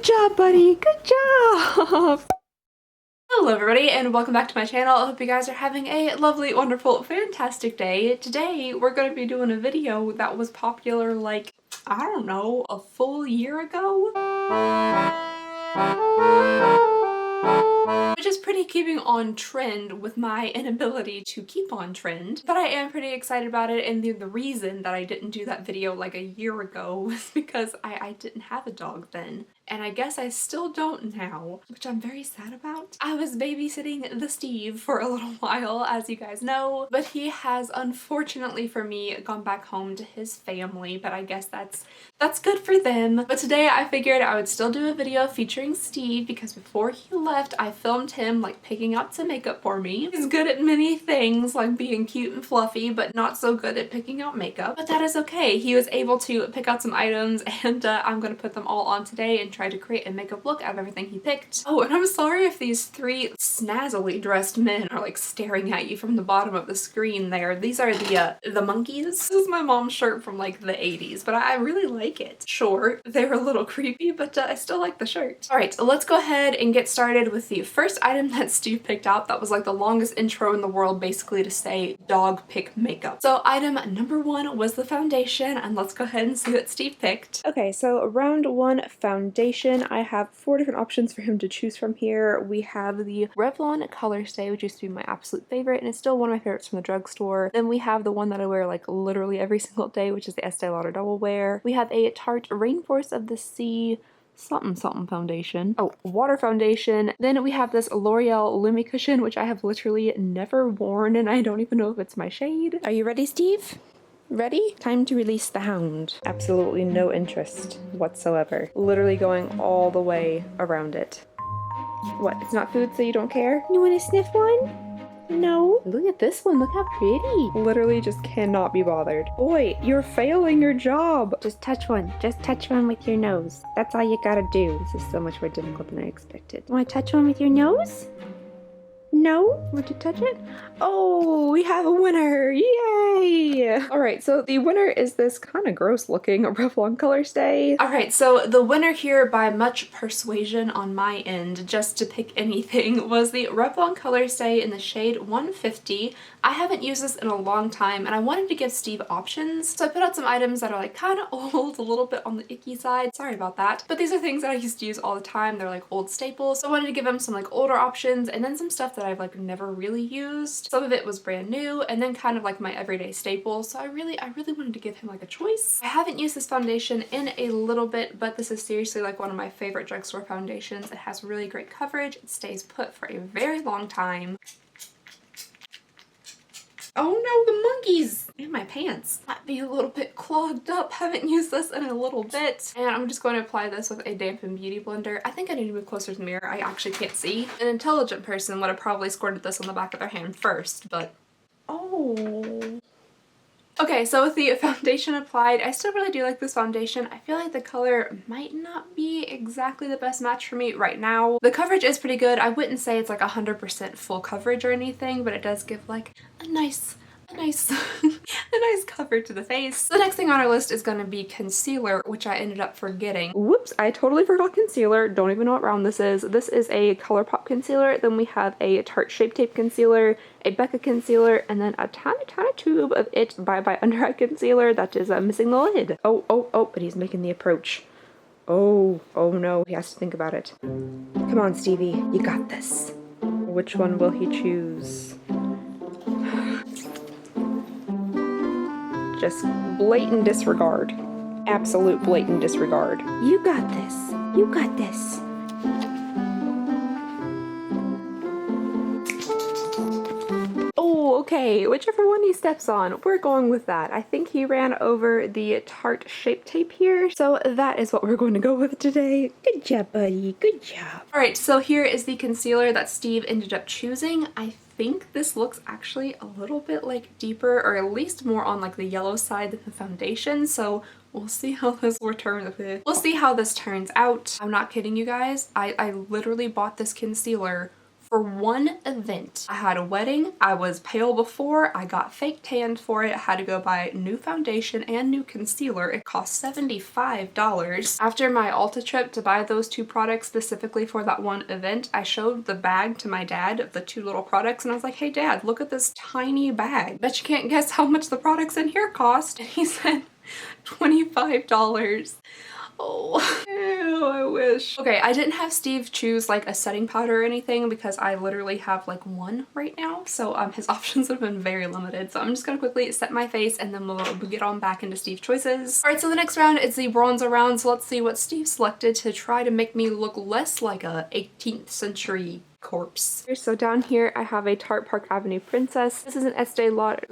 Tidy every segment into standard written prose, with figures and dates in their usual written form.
job, buddy. Good job. Hello everybody and welcome back to my channel. I hope you guys are having a lovely, wonderful, fantastic day. Today we're going to be doing a video that was popular like, I don't know, a full year ago? Which is pretty keeping on trend with my inability to keep on trend. But I am pretty excited about it, and the reason that I didn't do that video like a year ago was because I didn't have a dog then. And I guess I still don't now, which I'm very sad about. I was babysitting the Steve for a little while, as you guys know, but he has unfortunately for me gone back home to his family, but I guess that's good for them. But today I figured I would still do a video featuring Steve because before he left, I filmed him like picking out some makeup for me. He's good at many things like being cute and fluffy, but not so good at picking out makeup. But that is okay. He was able to pick out some items and I'm gonna put them all on today and try to create a makeup look out of everything he picked. Oh, and I'm sorry if these three snazzily dressed men are like staring at you from the bottom of the screen there. These are the monkeys. This is my mom's shirt from like the 80s, but I really like it. Sure, they were a little creepy, but I still like the shirt. All right, so let's go ahead and get started with the first item that Steve picked out. That was like the longest intro in the world, basically to say dog pick makeup. So item number one was the foundation, and let's go ahead and see what Steve picked. Okay, so round one foundation. I have 4 different options for him to choose from here. We have the Revlon Color Stay, which used to be my absolute favorite, and it's still one of my favorites from the drugstore. Then we have the one that I wear like literally every single day, which is the Estee Lauder Double Wear. We have a Tarte Rainforest of the Sea something foundation. Oh, water foundation. Then we have this L'Oreal Lumi Cushion, which I have literally never worn, and I don't even know if it's my shade. Are you ready, Steve? Ready? Time to release the hound. Absolutely no interest whatsoever. Literally going all the way around it. What, it's not food so you don't care? You want to sniff one? No. Look at this one, look how pretty. Literally just cannot be bothered. Boy, you're failing your job. Just touch one with your nose. That's all you gotta do. This is so much more difficult than I expected. Want to touch one with your nose? No? Want to touch it? Oh, we have a winner! Yay! Alright, so the winner is this kind of gross looking Revlon Color Stay. Alright, so the winner here by much persuasion on my end, just to pick anything, was the Revlon Color Stay in the shade 150. I haven't used this in a long time and I wanted to give Steve options, so I put out some items that are like kind of old, a little bit on the icky side. Sorry about that. But these are things that I used to use all the time. They're like old staples. So I wanted to give him some like older options and then some stuff that I've like never really used. Some of it was brand new and then kind of like my everyday staples. So I really wanted to give him like a choice. I haven't used this foundation in a little bit, but this is seriously like one of my favorite drugstore foundations. It has really great coverage. It stays put for a very long time. Oh no, the monkeys! And my pants might be a little bit clogged up. Haven't used this in a little bit. And I'm just going to apply this with a dampened beauty blender. I think I need to move closer to the mirror. I actually can't see. An intelligent person would have probably squirted this on the back of their hand first, but... Oh... Okay, so with the foundation applied, I still really do like this foundation. I feel like the color might not be exactly the best match for me right now. The coverage is pretty good. I wouldn't say it's like 100% full coverage or anything, but it does give like a nice a nice cover to the face. The next thing on our list is going to be concealer, which I ended up forgetting. Whoops, I totally forgot concealer. Don't even know what round this is. This is a ColourPop concealer. Then we have a Tarte Shape Tape concealer, a Becca concealer, and then a tiny tube of It Bye Bye Under Eye concealer that is missing the lid. Oh, but he's making the approach. Oh no, he has to think about it. Come on, Stevie, you got this. Which one will he choose? Just blatant disregard. Absolute blatant disregard. You got this. You got this. Oh, okay. Whichever one he steps on, we're going with that. I think he ran over the Tarte Shape Tape here, so that is what we're going to go with today. Good job, buddy. Good job. Alright, so here is the concealer that Steve ended up choosing. I think this looks actually a little bit like deeper, or at least more on like the yellow side than the foundation, so we'll see how this turns out. I'm not kidding you guys. I literally bought this concealer For one event. I had a wedding, I was pale before, I got fake tanned for it, I had to go buy new foundation and new concealer. It cost $75. After my Ulta trip to buy those two products specifically for that one event, I showed the bag to my dad of the two little products and I was like, hey dad, look at this tiny bag. Bet you can't guess how much the products in here cost. And he said $25. Oh, ew, I wish. Okay, I didn't have Steve choose like a setting powder or anything because I literally have like one right now. So his options have been very limited. So I'm just gonna quickly set my face and then we'll get on back into Steve's choices. All right, so the next round is the bronzer round. So let's see what Steve selected to try to make me look less like a 18th century corpse. So down here I have a Tarte Park Avenue Princess. This is an Estee Lauder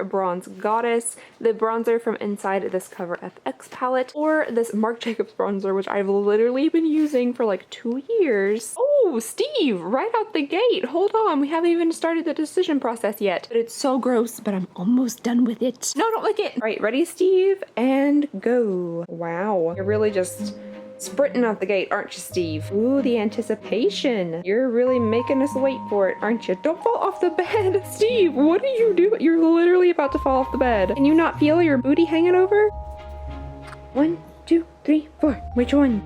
Bronze Goddess. The bronzer from inside this Cover FX palette, or this Marc Jacobs bronzer, which I've literally been using for like 2 years. Oh, Steve, right out the gate. Hold on, we haven't even started the decision process yet. But it's so gross, but I'm almost done with it. No, don't lick it. All right, ready, Steve? And go. Wow, you're really just sprinting out the gate, aren't you, Steve? Ooh, the anticipation. You're really making us wait for it, aren't you? Don't fall off the bed. Steve, what are you doing? You're literally about to fall off the bed. Can you not feel your booty hanging over? 1, 2, 3, 4. Which one?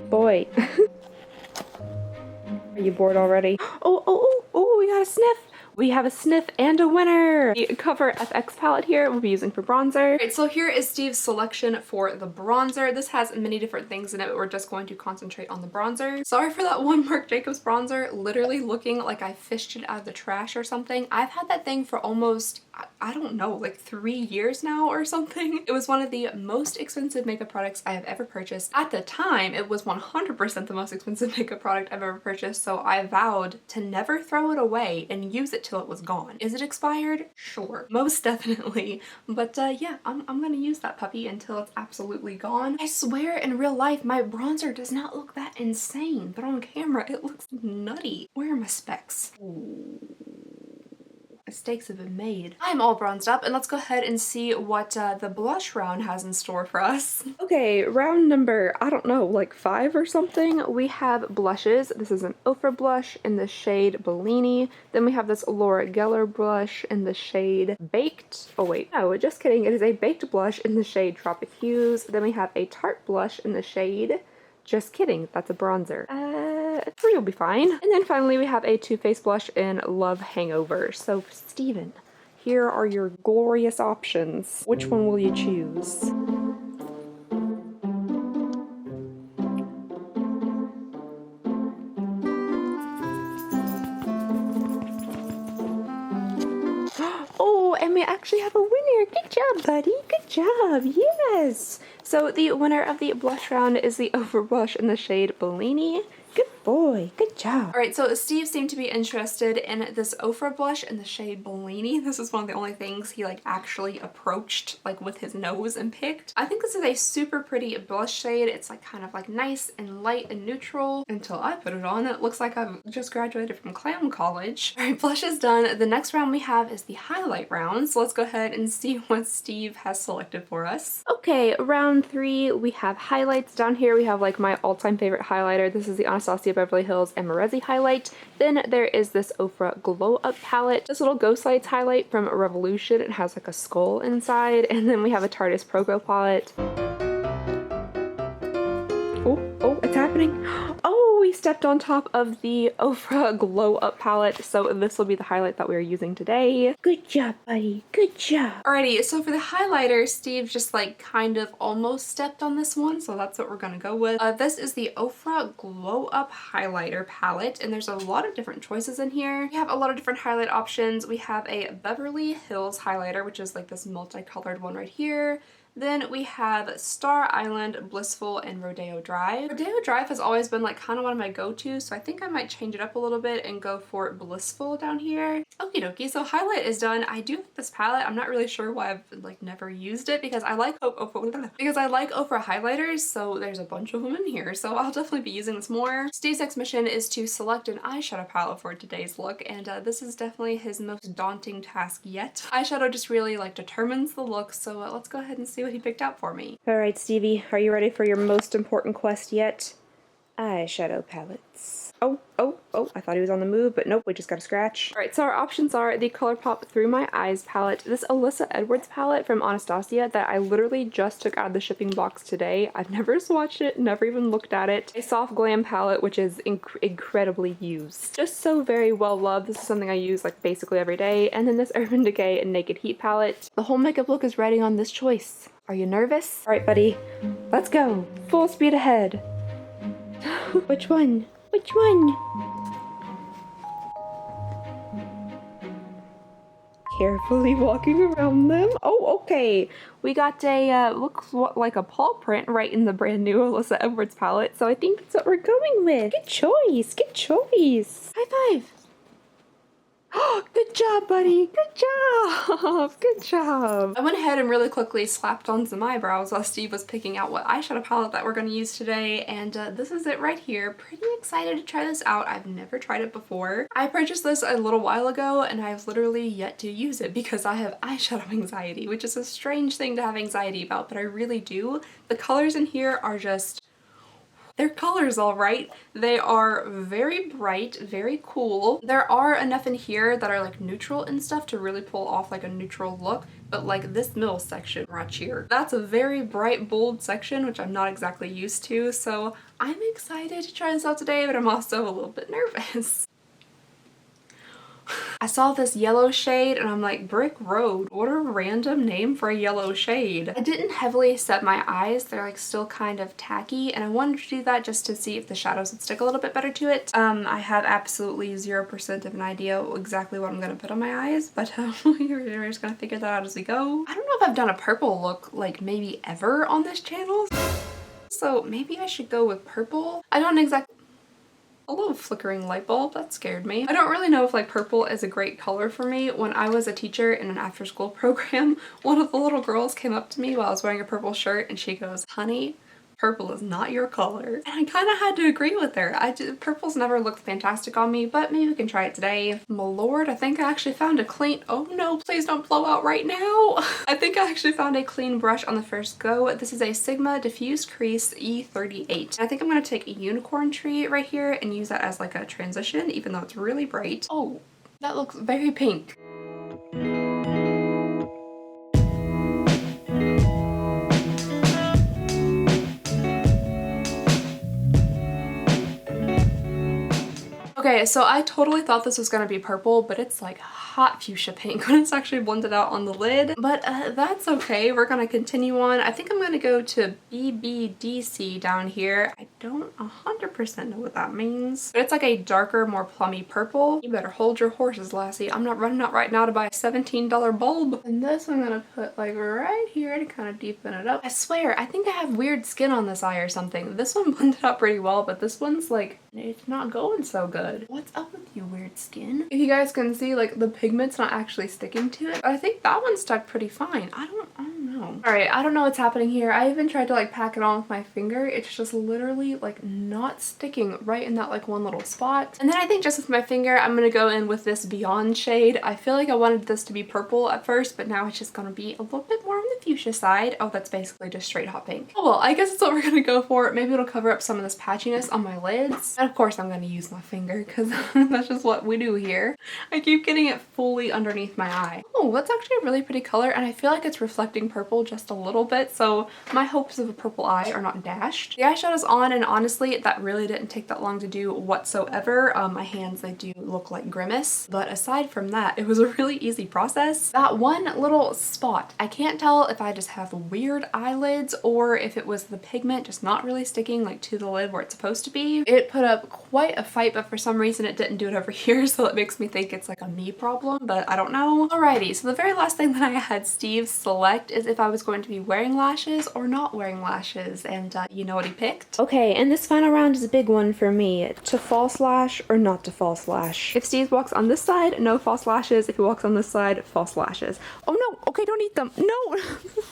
Boy. Are you bored already? Oh, we got a sniff. We have a sniff and a winner! The Cover FX palette here we'll be using for bronzer. Alright, so here is Steve's selection for the bronzer. This has many different things in it, but we're just going to concentrate on the bronzer. Sorry for that one Marc Jacobs bronzer, literally looking like I fished it out of the trash or something. I've had that thing for almost, I don't know, like 3 years now or something. It was one of the most expensive makeup products I have ever purchased. At the time, it was 100% the most expensive makeup product I've ever purchased, so I vowed to never throw it away and use it till it was gone. Is it expired? Sure. Most definitely. But yeah, I'm gonna use that puppy until it's absolutely gone. I swear in real life, my bronzer does not look that insane, but on camera, it looks nutty. Where are my specs? Ooh. Mistakes have been made. I'm all bronzed up and let's go ahead and see what the blush round has in store for us. Okay, round number, I don't know, like 5 or something. We have blushes. This is an Ofra blush in the shade Bellini. Then we have this Laura Geller blush in the shade Baked. Oh wait, no, just kidding. It is a baked blush in the shade Tropic Hues. Then we have a Tarte blush in the shade Just Kidding, that's a bronzer. 3 will be fine. And then finally we have a Too Faced blush in Love Hangover. So Steven, here are your glorious options. Which one will you choose? Oh, and we actually have a winner. Good job, buddy. Good job. Yes. So the winner of the blush round is the Ofra blush in the shade Bellini. Good boy. Good job. All right, so Steve seemed to be interested in this Ofra blush in the shade Bellini. This is one of the only things he like actually approached like with his nose and picked. I think this is a super pretty blush shade. It's like kind of like nice and light and neutral until I put it on. It looks like I've just graduated from clown college. All right, blush is done. The next round we have is the highlight round. So let's go ahead and see what Steve has selected for us. Okay, round 3, we have highlights. Down here we have like my all-time favorite highlighter. This is the Anastasia Beverly Hills Emerezi highlight. Then there is this Ofra Glow Up palette. This little Ghost Lights highlight from Revolution. It has like a skull inside. And then we have a Tardis Pro Glow palette. Oh, it's happening. Oh, we stepped on top of the Ofra Glow Up palette. So this will be the highlight that we're using today. Good job, buddy. Good job. Alrighty, so for the highlighter, Steve just like kind of almost stepped on this one. So that's what we're gonna go with. This is the Ofra Glow Up highlighter palette. And there's a lot of different choices in here. We have a lot of different highlight options. We have a Beverly Hills highlighter, which is like this multicolored one right here. Then we have Star Island, Blissful, and Rodeo Drive. Rodeo Drive has always been like kind of one of my go-tos, so I think I might change it up a little bit and go for Blissful down here. Okie dokie, so highlight is done. I do like this palette. I'm not really sure why I've like never used it because I like Ofra highlighters, so there's a bunch of them in here, so I'll definitely be using this more. Steve's next mission is to select an eyeshadow palette for today's look, and this is definitely his most daunting task yet. Eyeshadow just really like determines the look, so let's go ahead and see see what he picked out for me. Alright, Stevie, are you ready for your most important quest yet? Eyeshadow palettes. Oh, I thought he was on the move, but nope, we just got a scratch. Alright, so our options are the ColourPop Through My Eyes palette, this Alyssa Edwards palette from Anastasia that I literally just took out of the shipping box today. I've never swatched it, never even looked at it. A Soft Glam palette, which is incredibly used. Just so very well loved. This is something I use like basically every day. And then this Urban Decay and Naked Heat palette. The whole makeup look is riding on this choice. Are you nervous? Alright, buddy, let's go. Full speed ahead. Which one? Which one? Carefully walking around them. Oh, okay. We got a, looks like a paw print right in the brand new Alyssa Edwards palette, so I think that's what we're going with. Good choice, good choice. High five. Oh, good job, buddy. Good job. Good job. I went ahead and really quickly slapped on some eyebrows while Steve was picking out what eyeshadow palette that we're going to use today, and this is it right here. Pretty excited to try this out. I've never tried it before. I purchased this a little while ago and I've literally yet to use it because I have eyeshadow anxiety, which is a strange thing to have anxiety about, but I really do. The colors in here are just... they're colors, all right. They are very bright, very cool. There are enough in here that are like neutral and stuff to really pull off like a neutral look, but like this middle section right here, that's a very bright, bold section, which I'm not exactly used to. So I'm excited to try this out today, but I'm also a little bit nervous. I saw this yellow shade and I'm like, Brick Road, what a random name for a yellow shade. I didn't heavily set my eyes, they're like still kind of tacky, and I wanted to do that just to see if the shadows would stick a little bit better to it. I have absolutely 0% of an idea exactly what I'm gonna put on my eyes, but we're just gonna figure that out as we go. I don't know if I've done a purple look like maybe ever on this channel, so maybe I should go with purple. I don't exactly... a little flickering light bulb, that scared me. I don't really know if like purple is a great color for me. When I was a teacher in an after school program, one of the little girls came up to me while I was wearing a purple shirt and she goes, "Honey, purple is not your color." And I kind of had to agree with her. Purple's never looked fantastic on me, but maybe we can try it today. My lord, I think I actually found a clean... oh no, please don't blow out right now. I think I actually found a clean brush on the first go. This is a Sigma Diffuse Crease E38. I think I'm going to take a unicorn tree right here and use that as like a transition, even though it's really bright. Oh, that looks very pink. Okay, so I totally thought this was gonna be purple, but it's like hot fuchsia pink when it's actually blended out on the lid. But that's okay, we're gonna continue on. I think I'm gonna go to BBDC down here. I don't 100% know what that means, but it's like a darker, more plummy purple. You better hold your horses, lassie. I'm not running out right now to buy a $17 bulb. And this I'm gonna put like right here to kind of deepen it up. I swear, I think I have weird skin on this eye or something. This one blended out pretty well, but this one's like, it's not going so good. What's up with you, weird skin? If you guys can see, like the pigment's not actually sticking to it. I think that one stuck pretty fine. I don't know. Alright, I don't know what's happening here. I even tried to like pack it on with my finger. It's just literally like not sticking right in that like one little spot. And then I think just with my finger, I'm gonna go in with this Beyond shade. I feel like I wanted this to be purple at first, but now it's just gonna be a little bit more on the fuchsia side. Oh, that's basically just straight hot pink. Oh well, I guess that's what we're gonna go for. Maybe it'll cover up some of this patchiness on my lids. And of course I'm gonna use my finger because that's just what we do here. I keep getting it fully underneath my eye. Oh, that's actually a really pretty color, and I feel like it's reflecting purple just a little bit, so my hopes of a purple eye are not dashed. The eyeshadow's on, and honestly, that really didn't take that long to do whatsoever. My hands, they do look like Grimace, but aside from that, it was a really easy process. That one little spot, I can't tell if I just have weird eyelids or if it was the pigment just not really sticking like to the lid where it's supposed to be. It put up quite a fight, but for some reason it didn't do it over here, so it makes me think it's like a me problem, but I don't know. Alrighty, so the very last thing that I had Steve select is if I was going to be wearing lashes or not wearing lashes, and you know what he picked? Okay, and this final round is a big one for me. To false lash or not to false lash. If Steve walks on this side, no false lashes. If he walks on this side, false lashes. Oh no! okay, don't eat them. No.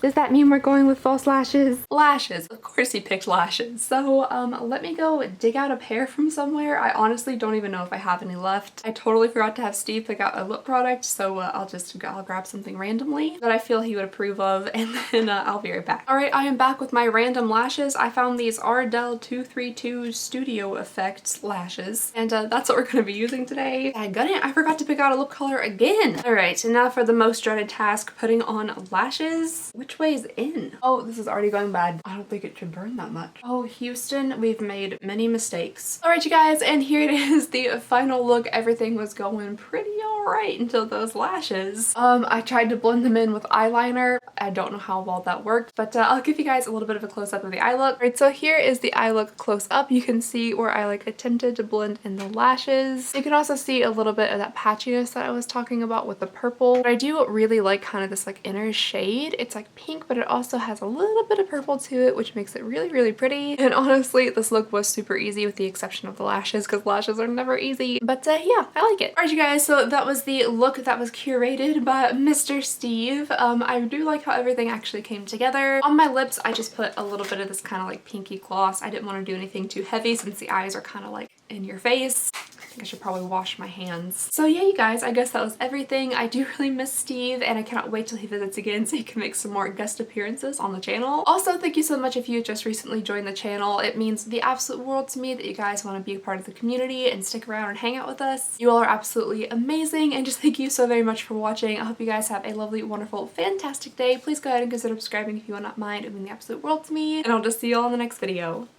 Does that mean we're going with false lashes? Lashes, of course he picked lashes. So let me go dig out a pair from somewhere. I honestly don't even know if I have any left. I totally forgot to have Steve pick out a lip product, so I'll grab something randomly that I feel he would approve of, and then I'll be right back. All right, I am back with my random lashes. I found these Ardell 232 Studio Effects lashes, and that's what we're gonna be using today. I forgot to pick out a lip color again. All right, and now for the most dreaded task, putting on lashes. Which way is in? Oh, this is already going bad. I don't think it should burn that much. Oh, Houston, we've made many mistakes. All right, you guys, and here it is, the final look. Everything was going pretty all right until those lashes. I tried to blend them in with eyeliner. I don't know how well that worked, but I'll give you guys a little bit of a close-up of the eye look. All right, so here is the eye look close up. You can see where I attempted to blend in the lashes. You can also see a little bit of that patchiness that I was talking about with the purple. But I do really like kind of this inner shade. It's pink, but it also has a little bit of purple to it, which makes it really, really pretty. And honestly, this look was super easy with the exception of the lashes, because lashes are never easy. But yeah, I like it. All right, you guys, so that was the look that was curated by Mr. Steve. I do like how everything actually came together. On my lips, I just put a little bit of this kind of pinky gloss. I didn't want to do anything too heavy since the eyes are kind of in your face. I think I should probably wash my hands. So yeah, you guys, I guess that was everything. I do really miss Steve, and I cannot wait till he visits again so he can make some more guest appearances on the channel. Also, thank you so much if you just recently joined the channel. It means the absolute world to me that you guys want to be a part of the community and stick around and hang out with us. You all are absolutely amazing, and just thank you so very much for watching. I hope you guys have a lovely, wonderful, fantastic day. Please go ahead and consider subscribing if you would not mind. It would mean the absolute world to me, and I'll just see you all in the next video.